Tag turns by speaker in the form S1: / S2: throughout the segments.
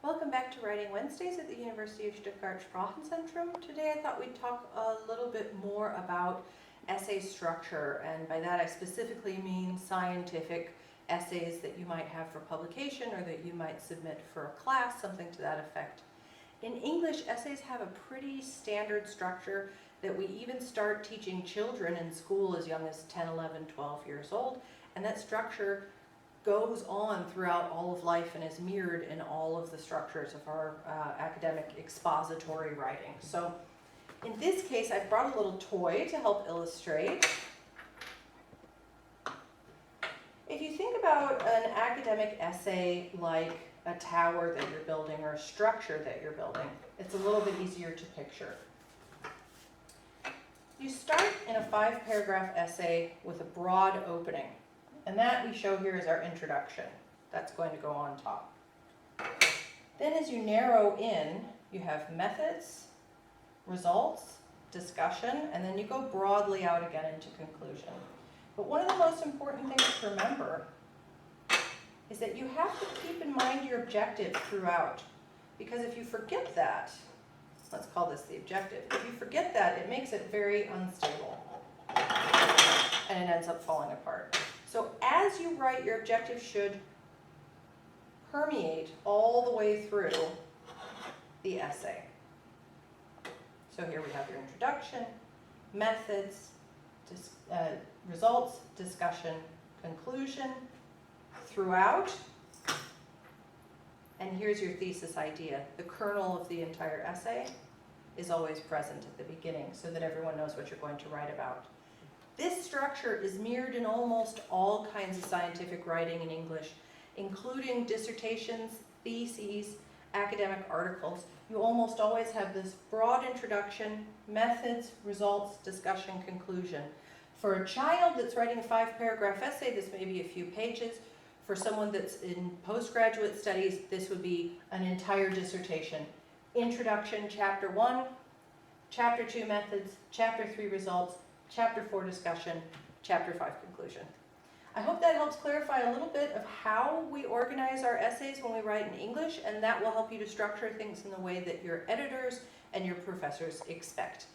S1: Welcome back to Writing Wednesdays at the University of Stuttgart Sprachenzentrum. Today I thought we'd talk a little bit more about essay structure, and by that I specifically mean scientific essays that you might have for publication or that you might submit for a class, something to that effect. In English, essays have a pretty standard structure that we even start teaching children in school as young as 10, 11, 12 years old, and that structure goes on throughout all of life and is mirrored in all of the structures of our academic expository writing. So in this case, I've brought a little toy to help illustrate. If you think about an academic essay like a tower that you're building or a structure that you're building, it's a little bit easier to picture. You start in a 5-paragraph essay with a broad opening. And that we show here is our introduction. That's going to go on top. Then as you narrow in, you have methods, results, discussion, and then you go broadly out again into conclusion. But one of the most important things to remember is that you have to keep in mind your objective throughout. Because if you forget that, let's call this the objective, if you forget that, it makes it very unstable. And it ends up falling apart. So as you write, your objective should permeate all the way through the essay. So here we have your introduction, methods, results, discussion, conclusion, throughout. And here's your thesis idea. The kernel of the entire essay is always present at the beginning so that everyone knows what you're going to write about. This structure is mirrored in almost all kinds of scientific writing in English, including dissertations, theses, academic articles. You almost always have this broad introduction, methods, results, discussion, conclusion. For a child that's writing a 5-paragraph essay, this may be a few pages. For someone that's in postgraduate studies, this would be an entire dissertation. Introduction, chapter 1, chapter 2, methods, chapter 3, results, Chapter 4 discussion, Chapter 5 conclusion. I hope that helps clarify a little bit of how we organize our essays when we write in English, and that will help you to structure things in the way that your editors and your professors expect.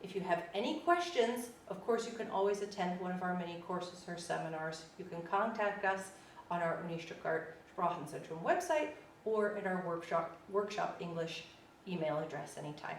S1: If you have any questions, of course you can always attend one of our mini courses or seminars. You can contact us on our Uni Stuttgart Sprachenzentrum website or at our workshop English email address anytime.